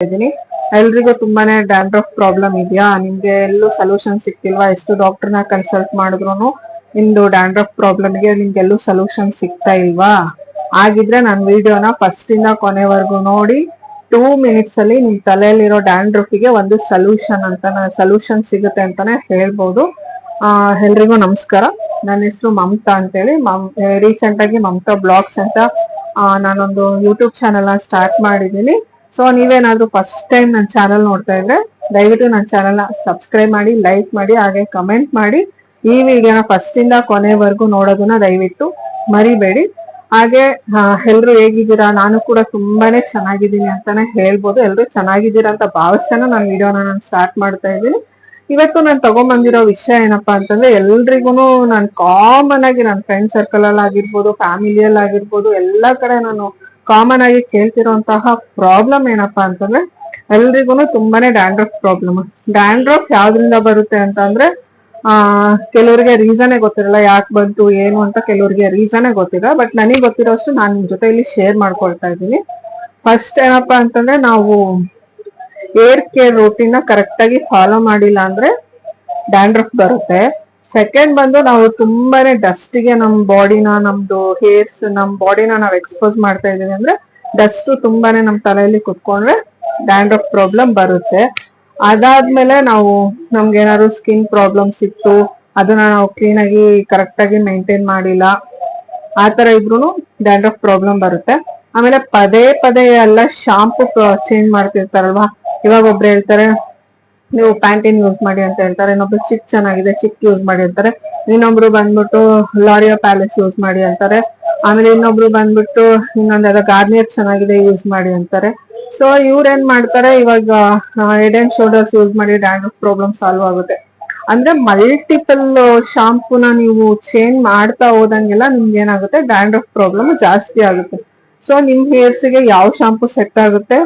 ಇದ್ದೀನಿ. ಎಲ್ರಿಗೂ ತುಂಬಾನೇ ಡ್ಯಾಂಡ್ರಫ್ ಪ್ರಾಬ್ಲಮ್ ಇದೆಯಾ? ನಿಮ್ಗೆ ಎಲ್ಲೂ ಸೊಲ್ಯೂಷನ್ ಸಿಕ್ತಿಲ್ವಾ? ಎಷ್ಟು ಡಾಕ್ಟರ್ನ ಕನ್ಸಲ್ಟ್ ಮಾಡಿದ್ರು ನಿಮ್ದು ಡ್ಯಾಂಡ್ರಫ್ ಪ್ರಾಬ್ಲಮ್ಗೆ ನಿಮ್ಗೆಲ್ಲೂ ಸೊಲ್ಯೂಷನ್ ಸಿಗ್ತಾ ಇಲ್ವಾ? ಆಗಿದ್ರೆ ನನ್ನ ವಿಡಿಯೋನ ಫಸ್ಟ್ ಇಂದ ಕೊನೆವರೆಗೂ ನೋಡಿ 2 minutes ಅಲ್ಲಿ ನಿಮ್ ತಲೆಯಲ್ಲಿರೋ ಡ್ಯಾಂಡ್ರಫ್ಗೆ ಒಂದು ಸೊಲ್ಯೂಷನ್ ಸಿಗುತ್ತೆ ಅಂತಾನೆ ಹೇಳ್ಬೋದು. ಎಲ್ರಿಗೂ ನಮಸ್ಕಾರ. ನನ್ನ ಹೆಸರು ಮಮತಾ ಅಂತೇಳಿ. ರೀಸೆಂಟ್ ಆಗಿ ಮಮತಾ ಬ್ಲಾಗ್ಸ್ ಅಂತ ನಾನೊಂದು ಯೂಟ್ಯೂಬ್ ಚಾನೆಲ್ ಸ್ಟಾರ್ಟ್ ಮಾಡಿದ್ದೀನಿ. ಸೊ ನೀವೇನಾದ್ರೂ ಫಸ್ಟ್ ಟೈಮ್ ನನ್ನ ಚಾನಲ್ ನೋಡ್ತಾ ಇದ್ರೆ ದಯವಿಟ್ಟು ನನ್ನ ಚಾನಲ್ನ ಸಬ್ಸ್ಕ್ರೈಬ್ ಮಾಡಿ, ಲೈಕ್ ಮಾಡಿ, ಹಾಗೆ ಕಮೆಂಟ್ ಮಾಡಿ. ಈ ವಿಡಿಯೋನ ಫಸ್ಟ್ ಇಂದ ಕೊನೆವರೆಗೂ ನೋಡೋದನ್ನ ದಯವಿಟ್ಟು ಮರಿಬೇಡಿ. ಹಾಗೆ ಎಲ್ರು ಹೇಗಿದ್ದೀರಾ? ನಾನು ಕೂಡ ತುಂಬಾನೇ ಚೆನ್ನಾಗಿದ್ದೀನಿ ಅಂತಾನೆ ಹೇಳ್ಬೋದು. ಎಲ್ರು ಚೆನ್ನಾಗಿದ್ದೀರಾ ಅಂತ ಭಾವಿಸ್ತಾನೆ ನನ್ನ ವಿಡಿಯೋನ ನಾನು ಸ್ಟಾರ್ಟ್ ಮಾಡ್ತಾ ಇದ್ದೀನಿ. ಇವತ್ತು ನಾನು ತಗೊಂಡ್ಬಂದಿರೋ ವಿಷಯ ಏನಪ್ಪಾ ಅಂತಂದ್ರೆ, ಎಲ್ರಿಗೂ ನಾನು ಕಾಮನ್ ಆಗಿ ನನ್ನ ಫ್ರೆಂಡ್ ಸರ್ಕಲ್ ಅಲ್ಲಿ ಆಗಿರ್ಬೋದು, ಫ್ಯಾಮಿಲಿಯಲ್ಲಿ ಆಗಿರ್ಬೋದು, ಎಲ್ಲಾ ಕಡೆ ನಾನು ಕಾಮನ್ ಆಗಿ ಕೇಳ್ತಿರೋಂತಹ ಪ್ರಾಬ್ಲಮ್ ಏನಪ್ಪಾ ಅಂತಂದ್ರೆ, ಎಲ್ರಿಗೂ ತುಂಬಾನೇ ಡ್ಯಾಂಡ್ರಫ್ ಪ್ರಾಬ್ಲಮ್. ಡ್ಯಾಂಡ್ರಫ್ ಯಾವ್ದ್ರಿಂದ ಬರುತ್ತೆ ಅಂತಂದ್ರೆ, ಕೆಲವರಿಗೆ ರೀಸನ್ ಗೊತ್ತಿರಲ್ಲ, ಯಾಕೆ ಬಂತು ಏನು ಅಂತ ಕೆಲವರಿಗೆ ರೀಸನ್ ಗೊತ್ತಿಲ್ಲ. ಬಟ್ ನನಗೆ ಗೊತ್ತಿರೋಷ್ಟು ನಾನು ನಿಮ್ ಜೊತೆ ಇಲ್ಲಿ ಶೇರ್ ಮಾಡ್ಕೊಳ್ತಾ ಇದ್ದೀನಿ. ಫಸ್ಟ್ ಏನಪ್ಪಾ ಅಂತಂದ್ರೆ, ನಾವು ಏರ್ ಕೇರ್ ರೂಟೀನ್ ಕರೆಕ್ಟ್ ಆಗಿ ಫಾಲೋ ಮಾಡಿಲ್ಲ ಅಂದ್ರೆ ಡ್ಯಾಂಡ್ರಫ್ ಬರುತ್ತೆ. ಸೆಕೆಂಡ್ ಬಂದು ನಾವು ತುಂಬಾನೇ ಡಸ್ಟ್ಗೆ ನಮ್ ಬಾಡಿನ, ನಮ್ದು ಹೇರ್ಸ್, ನಮ್ ಬಾಡಿನ ನಾವ್ ಎಕ್ಸ್ಪೋಸ್ ಮಾಡ್ತಾ ಇದೀವಿ ಅಂದ್ರೆ ಡಸ್ಟ್ ತುಂಬಾನೇ ನಮ್ ತಲೆಯಲ್ಲಿ ಕುತ್ಕೊಂಡ್ರೆ ಡ್ಯಾಂಡ್ರಫ್ ಪ್ರಾಬ್ಲಮ್ ಬರುತ್ತೆ. ಅದಾದ್ಮೇಲೆ ನಮ್ಗೆ ಏನಾದ್ರು ಸ್ಕಿನ್ ಪ್ರಾಬ್ಲಮ್ಸ್ ಇತ್ತು, ಅದನ್ನ ನಾವು ಕ್ಲೀನ್ ಆಗಿ ಕರೆಕ್ಟ್ ಆಗಿ ಮೇಂಟೈನ್ ಮಾಡಿಲ್ಲ, ಆತರ ಇದ್ರೂ ಡ್ಯಾಂಡ್ರಫ್ ಪ್ರಾಬ್ಲಮ್ ಬರುತ್ತೆ. ಆಮೇಲೆ ಪದೇ ಪದೇ ಎಲ್ಲ ಶಾಂಪು ಚೇಂಜ್ ಮಾಡ್ತಿರ್ತಾರಲ್ವಾ. ಇವಾಗ ಒಬ್ರು ಹೇಳ್ತಾರೆ ನೀವು ಪ್ಯಾಂಟಿನ್ ಯೂಸ್ ಮಾಡಿ ಅಂತ ಹೇಳ್ತಾರೆ, ಇನ್ನೊಬ್ರು ಚಿಕ್ ಚೆನ್ನಾಗಿದೆ ಚಿಕ್ ಯೂಸ್ ಮಾಡಿ ಅಂತಾರೆ, ಇನ್ನೊಬ್ರು ಬಂದ್ಬಿಟ್ಟು ಲಾರಿಯಾ ಪ್ಯಾಲೇಸ್ ಯೂಸ್ ಮಾಡಿ ಅಂತಾರೆ, ಆಮೇಲೆ ಇನ್ನೊಬ್ರು ಬಂದ್ಬಿಟ್ಟು ಇನ್ನೊಂದ್ ಗಾರ್ನಿಯರ್ ಚೆನ್ನಾಗಿದೆ ಯೂಸ್ ಮಾಡಿ ಅಂತಾರೆ. ಸೊ ಇವ್ರು ಏನ್ ಮಾಡ್ತಾರೆ, ಇವಾಗ ಹೆಡ್ ಅಂಡ್ ಶೋಲ್ಡರ್ಸ್ ಯೂಸ್ ಮಾಡಿ ಡ್ಯಾಂಡ್ರಫ್ ಪ್ರಾಬ್ಲಮ್ ಸಾಲ್ವ್ ಆಗುತ್ತೆ ಅಂದ್ರೆ ಮಲ್ಟಿಪಲ್ ಶಾಂಪೂನ ನೀವು ಚೇಂಜ್ ಮಾಡ್ತಾ ಹೋದಂಗೆಲ್ಲ ನಿಮ್ಗೆ ಏನಾಗುತ್ತೆ, ಡ್ಯಾಂಡ್ರಫ್ ಪ್ರಾಬ್ಲಮ್ ಜಾಸ್ತಿ ಆಗುತ್ತೆ. ಸೊ ನಿಮ್ ಹೇರ್ಸ್ಗೆ ಯಾವ ಶಾಂಪೂ ಸೆಟ್ ಆಗುತ್ತೆ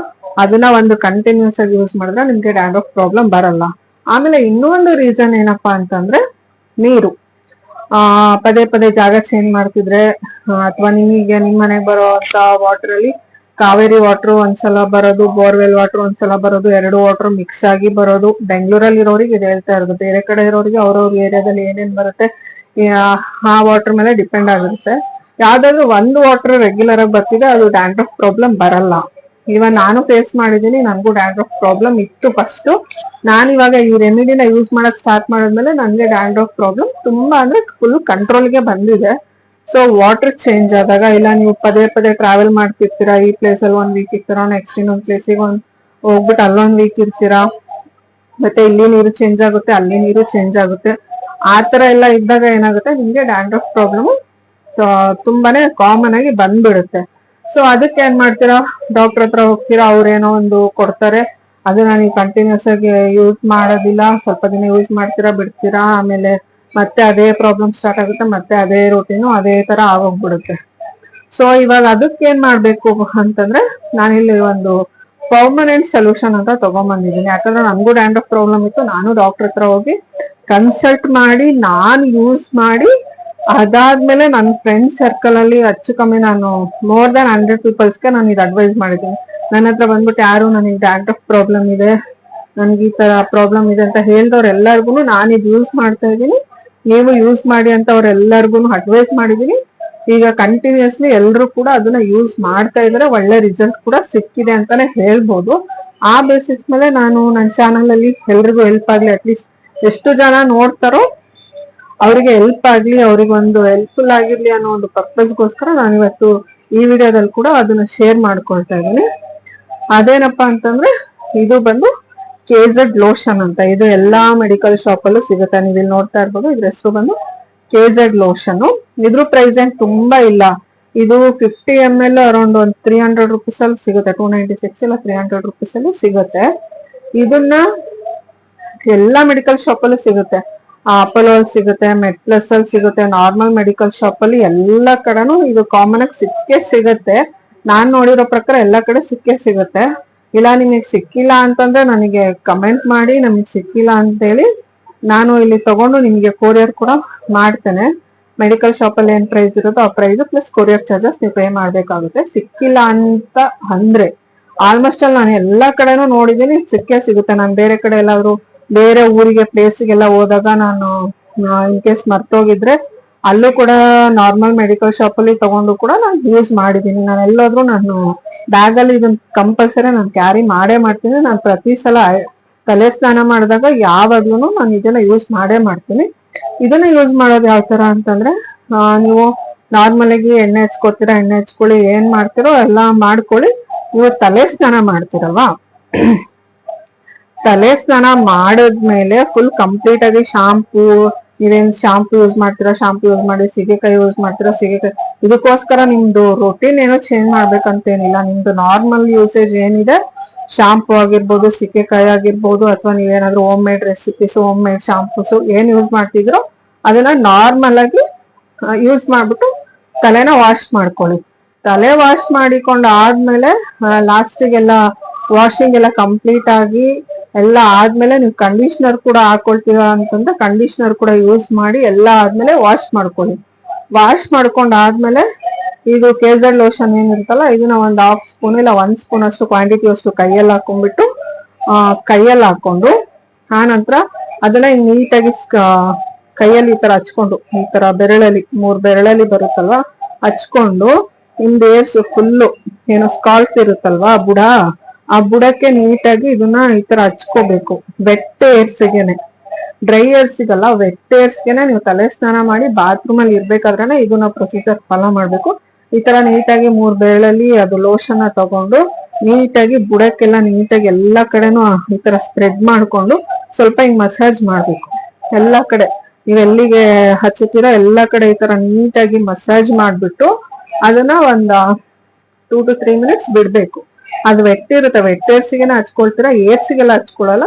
ಅದನ್ನ ಒಂದು ಕಂಟಿನ್ಯೂಸ್ ಆಗಿ ಯೂಸ್ ಮಾಡಿದ್ರೆ ನಿಮ್ಗೆ ಡ್ಯಾಂಡ್ರಫ್ ಪ್ರಾಬ್ಲಮ್ ಬರಲ್ಲ. ಆಮೇಲೆ ಇನ್ನೊಂದು ರೀಸನ್ ಏನಪ್ಪಾ ಅಂತಂದ್ರೆ, ನೀರು ಪದೇ ಪದೇ ಜಾಗ ಚೇಂಜ್ ಮಾಡ್ತಿದ್ರೆ, ಅಥವಾ ನಿಮಗೆ ನಿಮ್ ಮನೆಗೆ ಬರೋ ಅಂತ ವಾಟರ್ ಅಲ್ಲಿ ಕಾವೇರಿ ವಾಟರ್ ಒಂದ್ಸಲ ಬರೋದು, ಬೋರ್ವೆಲ್ ವಾಟರ್ ಒಂದ್ಸಲ ಬರೋದು, ಎರಡು ವಾಟರ್ ಮಿಕ್ಸ್ ಆಗಿ ಬರೋದು. ಬೆಂಗಳೂರಲ್ಲಿ ಇರೋರಿಗೆ ಇದು ಹೇಳ್ತಾ ಇರೋದು, ಬೇರೆ ಕಡೆ ಇರೋರಿಗೆ ಅವ್ರವ್ರ ಏರಿಯಾದಲ್ಲಿ ಏನೇನ್ ಬರುತ್ತೆ ಆ ವಾಟರ್ ಮೇಲೆ ಡಿಪೆಂಡ್ ಆಗಿರುತ್ತೆ. ಯಾವ್ದಾದ್ರು ಒಂದು ವಾಟರ್ ರೆಗ್ಯುಲರ್ ಆಗಿ ಬರ್ತಿದೆ ಅದು ಡ್ಯಾಂಡ್ರಫ್ ಪ್ರಾಬ್ಲಮ್ ಬರಲ್ಲ. ಇವನ್ ನಾನು ಫೇಸ್ ಮಾಡಿದೀನಿ, ನನ್ಗೂ ಡ್ಯಾಂಡ್ರಫ್ ಪ್ರಾಬ್ಲಮ್ ಇತ್ತು ಫಸ್ಟ್. ನಾನು ಇವಾಗ ಈ ರೆಮಿಡಿನ ಯೂಸ್ ಮಾಡಕ್ ಸ್ಟಾರ್ಟ್ ಮಾಡಿದ್ಮೇಲೆ ನನ್ಗೆ ಡ್ಯಾಂಡ್ರಫ್ ಪ್ರಾಬ್ಲಮ್ ತುಂಬಾ ಅಂದ್ರೆ ಫುಲ್ ಕಂಟ್ರೋಲ್ಗೆ ಬಂದಿದೆ. ಸೊ ವಾಟರ್ ಚೇಂಜ್ ಆದಾಗ, ಇಲ್ಲ ನೀವು ಪದೇ ಪದೇ ಟ್ರಾವೆಲ್ ಮಾಡ್ತಿರ್ತೀರಾ, ಈ ಪ್ಲೇಸ್ ಅಲ್ಲಿ 1 week ಇರ್ತೀರಾ, ನೆಕ್ಸ್ಟ್ ಇನ್ನೊಂದ್ ಪ್ಲೇಸಿಗೆ ಹೋಗ್ಬಿಟ್ಟು ಅಲ್ಲೊಂದ್ ವೀಕ್ ಇರ್ತೀರಾ, ಮತ್ತೆ ಇಲ್ಲಿ ನೀರು ಚೇಂಜ್ ಆಗುತ್ತೆ, ಅಲ್ಲಿ ನೀರು ಚೇಂಜ್ ಆಗುತ್ತೆ. ಆತರ ಎಲ್ಲ ಇದ್ದಾಗ ಏನಾಗುತ್ತೆ, ನಿಮ್ಗೆ ಡ್ಯಾಂಡ್ರಫ್ ಪ್ರಾಬ್ಲಮ್ ತುಂಬಾನೇ ಕಾಮನ್ ಆಗಿ ಬಂದ್ಬಿಡುತ್ತೆ. ಸೊ ಅದಕ್ಕೆ ಏನ್ ಮಾಡ್ತೀರಾ, ಡಾಕ್ಟರ್ ಹತ್ರ ಹೋಗ್ತೀರಾ, ಅವ್ರೇನೋ ಒಂದು ಕೊಡ್ತಾರೆ, ಅದನ್ನ ನೀವು ಕಂಟಿನ್ಯೂಸ್ ಆಗಿ ಯೂಸ್ ಮಾಡೋದಿಲ್ಲ, ಸ್ವಲ್ಪ ದಿನ ಯೂಸ್ ಮಾಡ್ತೀರಾ, ಬಿಡ್ತೀರಾ, ಆಮೇಲೆ ಮತ್ತೆ ಅದೇ ಪ್ರಾಬ್ಲಮ್ ಸ್ಟಾರ್ಟ್ ಆಗುತ್ತೆ, ಮತ್ತೆ ಅದೇ ರೂಟೀನು ಅದೇ ತರ ಆಗೋಗ್ಬಿಡುತ್ತೆ. ಸೊ ಇವಾಗ ಅದಕ್ಕೆ ಏನ್ ಮಾಡ್ಬೇಕು ಅಂತಂದ್ರೆ, ನಾನಿಲ್ಲಿ ಒಂದು ಪರ್ಮನೆಂಟ್ ಸೊಲ್ಯೂಷನ್ ಅಂತ ತಗೊಂಡ್ಬಂದಿದ್ದೀನಿ. ಯಾಕಂದ್ರೆ ನನ್ಗೂ ಡ್ಯಾಂಡ್ರಫ್ ಪ್ರಾಬ್ಲಮ್ ಇತ್ತು, ನಾನು ಡಾಕ್ಟರ್ ಹತ್ರ ಹೋಗಿ ಕನ್ಸಲ್ಟ್ ಮಾಡಿ ನಾನು ಯೂಸ್ ಮಾಡಿ, ಅದಾದ್ಮೇಲೆ ನನ್ನ ಫ್ರೆಂಡ್ ಸರ್ಕಲ್ ಅಲ್ಲಿ ಹೆಚ್ಚು ಕಮ್ಮಿ ನಾನು more than 100 ಪೀಪಲ್ಸ್ಗೆ ನಾನು ಇದು ಅಡ್ವೈಸ್ ಮಾಡಿದ್ದೀನಿ. ನನ್ನ ಹತ್ರ ಬಂದ್ಬಿಟ್ಟು ಯಾರು ನನಗೆ ಡ್ಯಾಂಡ್ರಫ್ ಪ್ರಾಬ್ಲಮ್ ಇದೆ, ನನ್ಗೆ ಈ ತರ ಪ್ರಾಬ್ಲಮ್ ಇದೆ ಅಂತ ಹೇಳಿದವ್ರು ಎಲ್ಲರಿಗೂ ನಾನು ಇದು ಯೂಸ್ ಮಾಡ್ತಾ ಇದ್ದೀನಿ, ನೀವು ಯೂಸ್ ಮಾಡಿ ಅಂತ ಅವ್ರೆಲ್ಲರಿಗೂ ಅಡ್ವೈಸ್ ಮಾಡಿದೀನಿ. ಈಗ ಕಂಟಿನ್ಯೂಸ್ಲಿ ಎಲ್ರು ಕೂಡ ಅದನ್ನ ಯೂಸ್ ಮಾಡ್ತಾ ಇದಾರೆ, ಒಳ್ಳೆ ರಿಸಲ್ಟ್ ಕೂಡ ಸಿಕ್ಕಿದೆ ಅಂತಾನೆ ಹೇಳ್ಬೋದು. ಆ ಬೇಸಿಸ್ ಮೇಲೆ ನಾನು ನನ್ನ ಚಾನಲ್ ಅಲ್ಲಿ ಎಲ್ರಿಗೂ ಹೆಲ್ಪ್ ಆಗ್ಲಿ, ಅಟ್ಲೀಸ್ಟ್ ಎಷ್ಟು ಜನ ನೋಡ್ತಾರೋ ಅವ್ರಿಗೆ ಹೆಲ್ಪ್ ಆಗ್ಲಿ, ಅವ್ರಿಗೊಂದು ಹೆಲ್ಪ್ಫುಲ್ ಆಗಿರ್ಲಿ ಅನ್ನೋ ಒಂದು ಪರ್ಪಸ್ಗೋಸ್ಕರ ನಾನು ಇವತ್ತು ಈ ವಿಡಿಯೋದಲ್ಲಿ ಕೂಡ ಅದನ್ನ ಶೇರ್ ಮಾಡ್ಕೊಳ್ತಾ ಇದ್ದೀನಿ. ಅದೇನಪ್ಪಾ ಅಂತಂದ್ರೆ, ಇದು ಬಂದು KZ ಲೋಷನ್ ಅಂತ. ಇದು ಎಲ್ಲಾ ಮೆಡಿಕಲ್ ಶಾಪ್ ಅಲ್ಲೂ ಸಿಗುತ್ತೆ, ನೀವು ಇಲ್ಲಿ ನೋಡ್ತಾ ಇರ್ಬೋದು. ಇದ್ರ ಹೆಸರು ಬಂದು KZ ಲೋಷನ್. ಇದ್ರ ಪ್ರೈಸ್ ಏನ್ ತುಂಬಾ ಇಲ್ಲ, ಇದು 50 ml ಅರೌಂಡ್ ಒಂದು 300 rupees ಅಲ್ಲಿ ಸಿಗುತ್ತೆ, 296 ಇಲ್ಲ 300 rupees ಅಲ್ಲಿ ಸಿಗುತ್ತೆ. ಇದನ್ನ ಎಲ್ಲಾ ಮೆಡಿಕಲ್ ಶಾಪ್ ಅಲ್ಲೂ ಸಿಗುತ್ತೆ, ಅಪೋಲೋ ಅಲ್ಲಿ ಸಿಗುತ್ತೆ, ಮೆಡ್ ಪ್ಲಸ್ ಅಲ್ಲಿ ಸಿಗುತ್ತೆ, ನಾರ್ಮಲ್ ಮೆಡಿಕಲ್ ಶಾಪ್ ಅಲ್ಲಿ ಎಲ್ಲಾ ಕಡೆನೂ ಇದು ಕಾಮನ್ ಆಗಿ ಸಿಕ್ಕೇ ಸಿಗುತ್ತೆ. ನಾನ್ ನೋಡಿರೋ ಪ್ರಕಾರ ಎಲ್ಲಾ ಕಡೆ ಸಿಕ್ಕೇ ಸಿಗುತ್ತೆ. ಇಲ್ಲ ನಿಮಗೆ ಸಿಕ್ಕಿಲ್ಲ ಅಂತಂದ್ರೆ ನನಗೆ ಕಮೆಂಟ್ ಮಾಡಿ, ನಮಗೆ ಸಿಕ್ಕಿಲ್ಲ ಅಂತೇಳಿ ನಾನು ಇಲ್ಲಿ ತಗೊಂಡು ನಿಮಗೆ ಕೊರಿಯರ್ ಕೂಡ ಮಾಡ್ತೇನೆ. ಮೆಡಿಕಲ್ ಶಾಪ್ ಅಲ್ಲಿ ಏನ್ ಪ್ರೈಸ್ ಇರುತ್ತೋ ಆ ಪ್ರೈಸ್ ಪ್ಲಸ್ ಕೊರಿಯರ್ ಚಾರ್ಜಸ್ ನೀವು ಪೇ ಮಾಡ್ಬೇಕಾಗುತ್ತೆ. ಸಿಕ್ಕಿಲ್ಲ ಅಂತ ಅಂದ್ರೆ ಆಲ್ಮೋಸ್ಟ್ ಅಲ್ಲಿ ನಾನು ಎಲ್ಲಾ ಕಡೆನೂ ನೋಡಿದೀನಿ, ಸಿಕ್ಕೇ ಸಿಗುತ್ತೆ. ನಾನು ಬೇರೆ ಕಡೆ ಎಲ್ಲಾದ್ರು ಬೇರೆ ಊರಿಗೆ ಪ್ಲೇಸ್ಗೆಲ್ಲ ಹೋದಾಗ ನಾನು ಇನ್ ಕೇಸ್ ಮರ್ತೋಗಿದ್ರೆ ಅಲ್ಲೂ ಕೂಡ ನಾರ್ಮಲ್ ಮೆಡಿಕಲ್ ಶಾಪ್ ಅಲ್ಲಿ ತಗೊಂಡು ಕೂಡ ನಾನು ಯೂಸ್ ಮಾಡಿದೀನಿ. ನಾನು ಎಲ್ಲಾದ್ರೂ ನಾನು ಬ್ಯಾಗ್ ಅಲ್ಲಿ ಇದನ್ನ ಕಂಪಲ್ಸರಿ ನಾನು ಕ್ಯಾರಿ ಮಾಡೇ ಮಾಡ್ತೀನಿ. ನಾನು ಪ್ರತಿ ಸಲ ತಲೆ ಸ್ನಾನ ಮಾಡಿದಾಗ ಯಾವಾಗ್ಲೂ ನಾನು ಇದನ್ನ ಯೂಸ್ ಮಾಡೇ ಮಾಡ್ತೀನಿ. ಇದನ್ನ ಯೂಸ್ ಮಾಡೋದು ಯಾವ ತರ ಅಂತಂದ್ರೆ, ನೀವು ನಾರ್ಮಲ್ ಆಗಿ ಎಣ್ಣೆ ಹಚ್ಕೋತೀರಾ, ಎಣ್ಣೆ ಹಚ್ಕೊಳ್ಳಿ, ಏನ್ ಮಾಡ್ತಿರೋ ಎಲ್ಲಾ ಮಾಡ್ಕೊಳ್ಳಿ. ನೀವು ತಲೆ ಸ್ನಾನ ಮಾಡ್ತಿರಲ್ವಾ, ತಲೆ ಸ್ನಾನ ಮಾಡಿದ್ಮೇಲೆ ಫುಲ್ ಕಂಪ್ಲೀಟ್ ಆಗಿ ಶಾಂಪೂ, ನೀವೇನ್ ಶಾಂಪೂ ಯೂಸ್ ಮಾಡ್ತೀರಾ ಶಾಂಪೂ ಯೂಸ್ ಮಾಡಿ, ಸೀಗೆಕಾಯಿ ಯೂಸ್ ಮಾಡ್ತೀರಾ ಸೀಗೆಕಾಯಿ, ಇದಕ್ಕೋಸ್ಕರ ನಿಮ್ದು ರೊಟೀನ್ ಏನೋ ಚೇಂಜ್ ಮಾಡ್ಬೇಕಂತೇನಿಲ್ಲ. ನಿಮ್ದು ನಾರ್ಮಲ್ ಯೂಸೇಜ್ ಏನಿದೆ, ಶಾಂಪೂ ಆಗಿರ್ಬೋದು, ಸೀಗೆಕಾಯಿ ಆಗಿರ್ಬೋದು, ಅಥವಾ ನೀವೇನಾದ್ರೂ home made recipes, home made shampoos ಏನ್ ಯೂಸ್ ಮಾಡ್ತಿದ್ರು ಅದನ್ನ ನಾರ್ಮಲ್ ಆಗಿ ಯೂಸ್ ಮಾಡ್ಬಿಟ್ಟು ತಲೆನ ವಾಶ್ ಮಾಡ್ಕೊಳ್ಳಿ. ತಲೆ ವಾಶ್ ಮಾಡಿಕೊಂಡ್ ಆದ್ಮೇಲೆ ಲಾಸ್ಟಿಗೆಲ್ಲ ವಾಷಿಂಗ್ ಎಲ್ಲ ಕಂಪ್ಲೀಟ್ ಆಗಿ ಎಲ್ಲ ಆದ್ಮೇಲೆ ನೀವು ಕಂಡೀಷನರ್ ಕೂಡ ಹಾಕೊಳ್ತೀರಾ ಅಂತಂದ್ರೆ ಕಂಡೀಷನರ್ ಕೂಡ ಯೂಸ್ ಮಾಡಿ ಎಲ್ಲ ಆದ್ಮೇಲೆ ವಾಶ್ ಮಾಡ್ಕೊಳ್ಳಿ. ವಾಶ್ ಮಾಡ್ಕೊಂಡ್ ಆದ್ಮೇಲೆ ಇದು ಕೇಸರ್ ಲೋಷನ್ ಏನಿರುತ್ತಲ್ಲ, ಇದನ್ನ ಒಂದ್ 1/2 ಸ್ಪೂನ್ ಇಲ್ಲ 1 ಸ್ಪೂನ್ ಅಷ್ಟು ಕ್ವಾಂಟಿಟಿ ಅಷ್ಟು ಕೈಯಲ್ಲಿ ಹಾಕೊಂಡ್ಬಿಟ್ಟು ಕೈಯಲ್ಲಿ ಹಾಕೊಂಡು ಆ ನಂತರ ಅದನ್ನ ನೀಟಾಗಿ ಕೈಯಲ್ಲಿ ಈ ತರ ಹಚ್ಕೊಂಡು, ಈ ತರ ಬೆರಳಲ್ಲಿ 3 ಬೆರಳಲ್ಲಿ ಬರುತ್ತಲ್ವಾ, ಹಚ್ಕೊಂಡು ನಿಮ್ದು ಏರ್ಸ್ ಫುಲ್ಲು ಏನು ಸ್ಕಾಲ್ಪ್ ಇರುತ್ತಲ್ವಾ ಬುಡ, ಆ ಬುಡಕ್ಕೆ ನೀಟಾಗಿ ಇದನ್ನ ಈ ತರ ಹಚ್ಕೋಬೇಕು. ವೆಟ್ ಏರ್ಸ್ಗೆನೆ, ಡ್ರೈ ಏರ್ಸ್ ಸಿಗಲ್ಲ, ವೆಟ್ ಏರ್ಸ್ಗೆನೆ ನೀವು ತಲೆ ಸ್ನಾನ ಮಾಡಿ ಬಾತ್ರೂಮ್ ಅಲ್ಲಿ ಇರ್ಬೇಕಾದ್ರೆ ಇದನ್ನ ಪ್ರೊಸೀಜರ್ ಫಾಲೋ ಮಾಡ್ಬೇಕು. ಈ ತರ ನೀಟಾಗಿ 3 ಬೆರಳಲ್ಲಿ ಅದು ಲೋಷನ್ ತಗೊಂಡು ನೀಟಾಗಿ ಬುಡಕ್ಕೆಲ್ಲ ನೀಟಾಗಿ ಎಲ್ಲಾ ಕಡೆನೂ ಈ ತರ ಸ್ಪ್ರೆಡ್ ಮಾಡ್ಕೊಂಡು ಸ್ವಲ್ಪ ಹಿಂಗ್ ಮಸಾಜ್ ಮಾಡ್ಬೇಕು. ಎಲ್ಲಾ ಕಡೆ ನೀವ್ ಎಲ್ಲಿಗೆ ಹಚ್ಚುತ್ತೀರಾ ಎಲ್ಲಾ ಕಡೆ ಈ ತರ ನೀಟಾಗಿ ಮಸಾಜ್ ಮಾಡ್ಬಿಟ್ಟು ಅದನ್ನ ಒಂದ್ 2 to 3 minutes ಬಿಡ್ಬೇಕು. ಅದು ವೆಟ್ ಇರುತ್ತೆ, ವೆಟ್ ಏರ್ಸಿಗೆನ ಹಚ್ಕೊಳ್ತೀರಾ, ಏರ್ಸಿಗೆಲ್ಲ ಹಚ್ಕೊಳಲ್ಲ,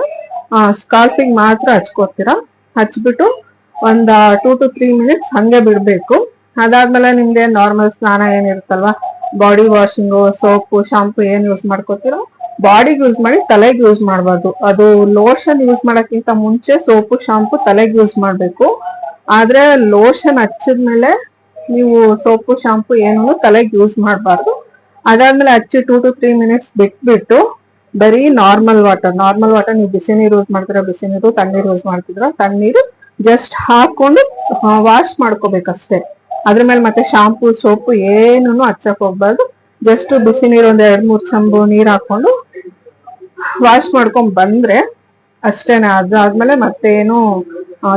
ಸ್ಕಾಲ್ಪಿಂಗ್ ಮಾತ್ರ ಹಚ್ಕೋತೀರಾ. ಹಚ್ಬಿಟ್ಟು ಒಂದ್ 2 to 3 minutes ಹಂಗೆ ಬಿಡ್ಬೇಕು. ಅದಾದ್ಮೇಲೆ ನಿಮ್ಗೆ ನಾರ್ಮಲ್ ಸ್ನಾನ ಏನಿರುತ್ತಲ್ವಾ, ಬಾಡಿ ವಾಷಿಂಗು, ಸೋಪು, ಶಾಂಪು ಏನ್ ಯೂಸ್ ಮಾಡ್ಕೋತೀರೋ ಬಾಡಿಗೆ ಯೂಸ್ ಮಾಡಿ, ತಲೆಗೆ ಯೂಸ್ ಮಾಡಬಾರ್ದು. ಅದು ಲೋಷನ್ ಯೂಸ್ ಮಾಡಕ್ಕಿಂತ ಮುಂಚೆ ಸೋಪು ಶಾಂಪು ತಲೆಗೆ ಯೂಸ್ ಮಾಡ್ಬೇಕು. ಆದ್ರೆ ಲೋಷನ್ ಹಚ್ಚಿದ್ಮೇಲೆ ನೀವು ಸೋಪು ಶಾಂಪು ಏನು ತಲೆಗೆ ಯೂಸ್ ಮಾಡಬಾರ್ದು. ಅದಾದ್ಮೇಲೆ ಹಚ್ಚಿ 2 to 3 minutes ಬಿಟ್ಬಿಟ್ಟು ಬರೀ ನಾರ್ಮಲ್ ವಾಟರ್ ನೀವು ಬಿಸಿ ನೀರು ಯೂಸ್ ಮಾಡ್ತೀರಾ ಬಿಸಿ ನೀರು, ತಣ್ಣೀರು ಯೂಸ್ ಮಾಡ್ತಿದ್ರ ತಣ್ಣೀರು ಜಸ್ಟ್ ಹಾಕೊಂಡು ವಾಶ್ ಮಾಡ್ಕೋಬೇಕಷ್ಟೇ. ಅದ್ರ ಮೇಲೆ ಮತ್ತೆ ಶಾಂಪೂ ಸೋಪು ಏನೂ ಹಚ್ಚಕ್ ಹೋಗ್ಬಾರ್ದು. ಜಸ್ಟ್ ಬಿಸಿ ನೀರು ಒಂದ್ 2-3 ಚಂಬು ನೀರ್ ಹಾಕೊಂಡು ವಾಶ್ ಮಾಡ್ಕೊಂಡ್ ಬಂದ್ರೆ ಅಷ್ಟೇನೆ. ಅದಾದ್ಮೇಲೆ ಮತ್ತೆ ಏನು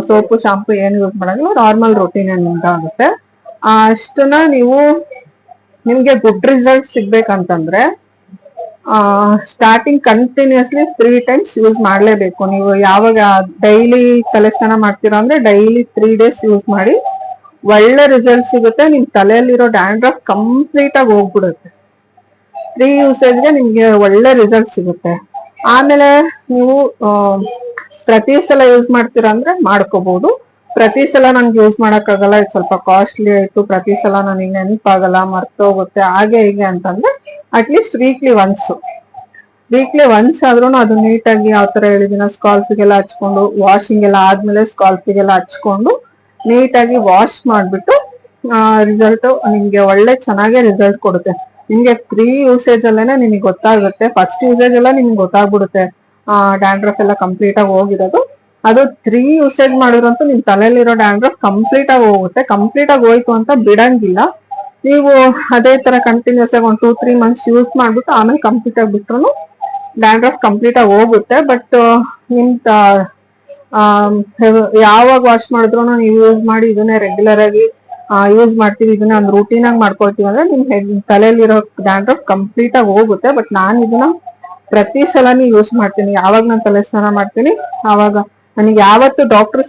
ಸೋಪು ಶಾಂಪು ಏನು ಯೂಸ್ ಮಾಡಂಗಿಲ್ಲ, ನಾರ್ಮಲ್ ರೊಟೀನ್ ಆಗುತ್ತೆ. ಅಷ್ಟನ್ನ ನೀವು ನಿಮ್ಗೆ ಗುಡ್ ರಿಸಲ್ಟ್ ಸಿಗ್ಬೇಕಂತಂದ್ರೆ ಸ್ಟಾರ್ಟಿಂಗ್ ಕಂಟಿನ್ಯೂಸ್ಲಿ 3 times ಯೂಸ್ ಮಾಡ್ಲೇಬೇಕು. ನೀವು ಯಾವಾಗ ಡೈಲಿ ತಲೆ ಸ್ನಾನ ಮಾಡ್ತೀರಾ ಅಂದ್ರೆ ಡೈಲಿ 3 days ಯೂಸ್ ಮಾಡಿ, ಒಳ್ಳೆ ರಿಸಲ್ಟ್ ಸಿಗುತ್ತೆ. ನಿಮ್ ತಲೆಯಲ್ಲಿರೋ ಡ್ಯಾಂಡ್ರಫ್ ಕಂಪ್ಲೀಟ್ ಆಗಿ ಹೋಗ್ಬಿಡುತ್ತೆ. 3 ಯೂಸೇಜ್ಗೆ ನಿಮ್ಗೆ ಒಳ್ಳೆ ರಿಸಲ್ಟ್ ಸಿಗುತ್ತೆ. ಆಮೇಲೆ ನೀವು ಪ್ರತಿ ಸಲ ಯೂಸ್ ಮಾಡ್ತೀರಾ ಅಂದ್ರೆ ಮಾಡ್ಕೋಬಹುದು. ಪ್ರತಿ ಸಲ ನನ್ಗೆ ಯೂಸ್ ಮಾಡಕ್ ಆಗಲ್ಲ, ಇದು ಸ್ವಲ್ಪ ಕಾಸ್ಟ್ಲಿ ಆಯ್ತು, ಪ್ರತಿ ಸಲ ನನಗೆ ನೆನಪಾಗಲ್ಲ, ಮರ್ತೋಗುತ್ತೆ, ಹಾಗೆ ಹೀಗೆ ಅಂತಂದ್ರೆ ಅಟ್ಲೀಸ್ಟ್ ವೀಕ್ಲಿ ಒನ್ಸ್ ಆದ್ರೂ ಅದು ನೀಟಾಗಿ ಯಾವ ತರ ಹೇಳಿದಿನ ಸ್ಕಾಲ್ಪಿಗೆಲ್ಲ ಹಚ್ಕೊಂಡು, ವಾಷಿಂಗ್ ಎಲ್ಲ ಆದ್ಮೇಲೆ ಸ್ಕಾಲ್ಪಿಗೆಲ್ಲ ಹಚ್ಕೊಂಡು ನೀಟಾಗಿ ವಾಶ್ ಮಾಡ್ಬಿಟ್ಟು ರಿಸಲ್ಟ್ ನಿಮ್ಗೆ ಒಳ್ಳೆ ಚೆನ್ನಾಗೆ ರಿಸಲ್ಟ್ ಕೊಡುತ್ತೆ. ನಿಮ್ಗೆ 3 ಯೂಸೇಜ್ ಅಲ್ಲೇನೆ ನಿಮ್ಗೆ ಗೊತ್ತಾಗುತ್ತೆ. ಫಸ್ಟ್ ಯೂಸೇಜ್ ಎಲ್ಲ ನಿಮ್ಗೆ ಗೊತ್ತಾಗ್ಬಿಡುತ್ತೆ ಡ್ಯಾಂಡ್ರಫ್ ಎಲ್ಲ ಕಂಪ್ಲೀಟ್ ಆಗಿ ಹೋಗಿರೋದು. ಅದು 3 ಯೂಸೇಜ್ ಮಾಡಿದ್ರಂತೂ ನಿಮ್ ತಲೆಯಲ್ಲಿರೋ ಡ್ಯಾಂಡ್ರಫ್ ಕಂಪ್ಲೀಟ್ ಆಗಿ ಹೋಗುತ್ತೆ. ಕಂಪ್ಲೀಟ್ ಆಗಿ ಹೋಯ್ತು ಅಂತ ಬಿಡಂಗಿಲ್ಲ. ನೀವು ಅದೇ ತರ ಕಂಟಿನ್ಯೂಸ್ ಆಗಿ 1-2-3 months ಯೂಸ್ ಮಾಡ್ಬಿಟ್ಟು ಆಮೇಲೆ ಕಂಪ್ಲೀಟ್ ಆಗಿ ಬಿಟ್ರು ಡ್ಯಾಂಡ್ರಫ್ ಕಂಪ್ಲೀಟ್ ಆಗಿ ಹೋಗುತ್ತೆ. ಬಟ್ ನಿಮ್ ಯಾವಾಗ ವಾಶ್ ಮಾಡಿದ್ರು ನೀವು ಯೂಸ್ ಮಾಡಿ ಇದನ್ನೇ ರೆಗ್ಯುಲರ್ ಆಗಿ ಯೂಸ್ ಮಾಡ್ತೀವಿ, ಇದನ್ನ ಒಂದು ರೂಟೀನ್ ಆಗಿ ಮಾಡ್ಕೊಳ್ತೀವಿ ಅಂದ್ರೆ ನಿಮ್ ತಲೆಯಲ್ಲಿರೋ ಡ್ಯಾಂಡ್ರಫ್ ಕಂಪ್ಲೀಟ್ ಆಗಿ ಹೋಗುತ್ತೆ. ಬಟ್ ನಾನು ಇದನ್ನ ಪ್ರತಿ ಸಲನೂ ಯೂಸ್ ಮಾಡ್ತೀನಿ. ಯಾವಾಗ ನಾನು ತಲೆ ಸ್ನಾನ ಮಾಡ್ತೀನಿ ಆವಾಗ ನನಗೆ ಯಾವತ್ತು ಡಾಕ್ಟರ್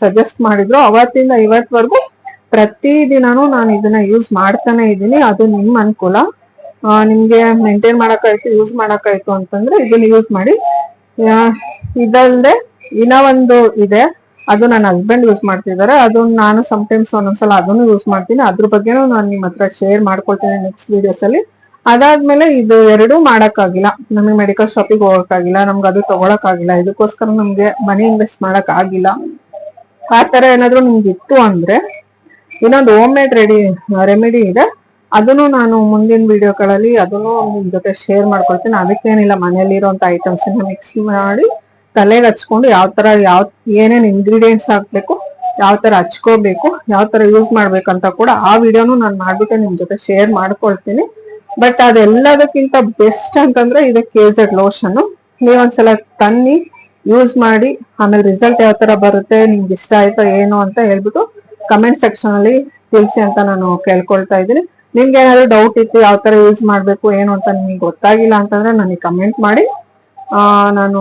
ಸಜೆಸ್ಟ್ ಮಾಡಿದ್ರು ಅವತ್ತಿಂದ ಇವತ್ವರೆಗೂ ಪ್ರತಿ ದಿನಾನು ನಾನು ಇದನ್ನ ಯೂಸ್ ಮಾಡ್ತಾನೆ ಇದ್ದೀನಿ. ಅದು ನಿಮ್ ಅನುಕೂಲ. ನಿಮ್ಗೆ ಮೇಂಟೈನ್ ಮಾಡಕ್ಕಾಯ್ತು, ಯೂಸ್ ಮಾಡಕ್ಕಾಯ್ತು ಅಂತಂದ್ರೆ ಇದನ್ನ ಯೂಸ್ ಮಾಡಿ. ಇದಲ್ದೆ ಇನ್ನ ಒಂದು ಇದೆ, ಅದು ನನ್ನ ಹಸ್ಬೆಂಡ್ ಯೂಸ್ ಮಾಡ್ತಿದ್ದಾರೆ. ಅದು ನಾನು ಸಮಟೈಮ್ಸ್ ಒಂದೊಂದ್ಸಲ ಅದನ್ನು ಯೂಸ್ ಮಾಡ್ತೀನಿ. ಅದ್ರ ಬಗ್ಗೆನೂ ನಾನು ನಿಮ್ಮ ಹತ್ರ ಶೇರ್ ಮಾಡ್ಕೊಳ್ತೀನಿ ನೆಕ್ಸ್ಟ್ ವಿಡಿಯೋಸ್ ಅಲ್ಲಿ. ಅದಾದ್ಮೇಲೆ ಇದು ಎರಡೂ ಮಾಡಕ್ಕಾಗಿಲ್ಲ, ನಮಗೆ ಮೆಡಿಕಲ್ ಶಾಪಿಗೆ ಹೋಗಕ್ಕಾಗಿಲ್ಲ, ನಮ್ಗೆ ಅದು ತಗೊಳಕ್ಕಾಗಿಲ್ಲ, ಇದಕ್ಕೋಸ್ಕರ ನಮ್ಗೆ ಮನಿ ಇನ್ವೆಸ್ಟ್ ಮಾಡಕ್ ಆಗಿಲ್ಲ, ಆ ತರ ಏನಾದ್ರು ನಿಮ್ಗೆ ಇತ್ತು ಅಂದ್ರೆ ಇನ್ನೊಂದು ಹೋಮ್ ಮೇಡ್ ರೆಮಿಡಿ ಇದೆ. ಅದನ್ನು ನಾನು ಮುಂದಿನ ವಿಡಿಯೋಗಳಲ್ಲಿ ಅದನ್ನು ನಿಮ್ ಜೊತೆ ಶೇರ್ ಮಾಡ್ಕೊಳ್ತೀನಿ. ಅದಕ್ಕೇನಿಲ್ಲ, ಮನೆಯಲ್ಲಿರುವಂತ ಐಟಮ್ಸ್ ಮಿಕ್ಸ್ ಮಾಡಿ ತಲೆಗೆ ಹಚ್ಕೊಂಡು ಯಾವ ಏನೇನ್ ಇಂಗ್ರೀಡಿಯೆಂಟ್ಸ್ ಹಾಕ್ಬೇಕು, ಯಾವ ತರ ಹಚ್ಕೋಬೇಕು, ಯಾವ ತರ ಯೂಸ್ ಮಾಡ್ಬೇಕಂತ ಕೂಡ ಆ ವಿಡಿಯೋನು ನಾನು ಮಾಡ್ಬಿಟ್ಟು ನಿಮ್ ಜೊತೆ ಶೇರ್ ಮಾಡ್ಕೊಳ್ತೀನಿ. ಬಟ್ ಅದೆಲ್ಲದಕ್ಕಿಂತ ಬೆಸ್ಟ್ ಅಂತಂದ್ರೆ ಇದು KZ ಲೋಷನ್. ನೀವೊಂದ್ಸಲ ತನ್ನಿ, ಯೂಸ್ ಮಾಡಿ, ಆಮೇಲೆ ರಿಸಲ್ಟ್ ಯಾವ ತರ ಬರುತ್ತೆ, ನಿಮ್ಗೆ ಇಷ್ಟ ಆಯ್ತಾ ಏನು ಅಂತ ಹೇಳ್ಬಿಟ್ಟು ಕಮೆಂಟ್ ಸೆಕ್ಷನ್ ಅಲ್ಲಿ ತಿಳಿಸಿ ಅಂತ ನಾನು ಕೇಳ್ಕೊಳ್ತಾ ಇದ್ದೀನಿ. ನಿಮ್ಗೆ ಏನಾದ್ರು ಡೌಟ್ ಇತ್ತು, ಯಾವ ತರ ಯೂಸ್ ಮಾಡ್ಬೇಕು ಏನು ಅಂತ ನಿಮ್ಗೆ ಗೊತ್ತಾಗಿಲ್ಲ ಅಂತಂದ್ರೆ ನನಗೆ ಕಮೆಂಟ್ ಮಾಡಿ, ನಾನು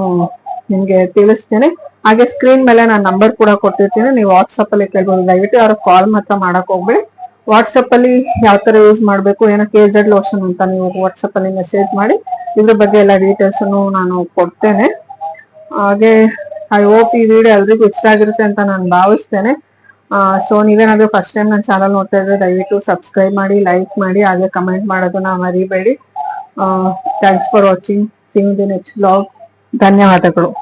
ನಿಮ್ಗೆ ತಿಳಿಸ್ತೇನೆ. ಹಾಗೆ ಸ್ಕ್ರೀನ್ ಮೇಲೆ ನಾನು ನಂಬರ್ ಕೂಡ ಕೊಟ್ಟಿರ್ತೀನಿ, ನೀವು ವಾಟ್ಸಪ್ ಅಲ್ಲಿ ಕೇಳ್ಬೋದು. ದಯವಿಟ್ಟು ಯಾರು ಕಾಲ್ ಮಾತ್ರ ಮಾಡಕ್ ಹೋಗ್ಬೇಡಿ. ವಾಟ್ಸಪ್ ಅಲ್ಲಿ ಯಾವ ತರ ಯೂಸ್ ಮಾಡ್ಬೇಕು, ಏನೋ KZ ಲೋಷನ್ ಅಂತ ನೀವು ವಾಟ್ಸಪ್ ಅಲ್ಲಿ ಮೆಸೇಜ್ ಮಾಡಿ, ಇದ್ರ ಬಗ್ಗೆ ಎಲ್ಲ ಡೀಟೇಲ್ಸ್ ನಾನು ಕೊಡ್ತೇನೆ. ಹಾಗೆ ಐ ಹೋಪ್ ಈ ವಿಡಿಯೋ ಎಲ್ರಿಗೂ ಇಷ್ಟ ಆಗಿರುತ್ತೆ ಅಂತ ನಾನು ಭಾವಿಸ್ತೇನೆ. ಸೊ ನೀವೇನಾದ್ರೂ ಫಸ್ಟ್ ಟೈಮ್ ನನ್ನ ಚಾನಲ್ ನೋಡ್ತಾ ಇದ್ರೆ ದಯವಿಟ್ಟು ಸಬ್ಸ್ಕ್ರೈಬ್ ಮಾಡಿ, ಲೈಕ್ ಮಾಡಿ, ಹಾಗೆ ಕಮೆಂಟ್ ಮಾಡೋದನ್ನ ಮರಿಬೇಡಿ. Thanks for watching. See you in the next vlog. ಧನ್ಯವಾದಗಳು.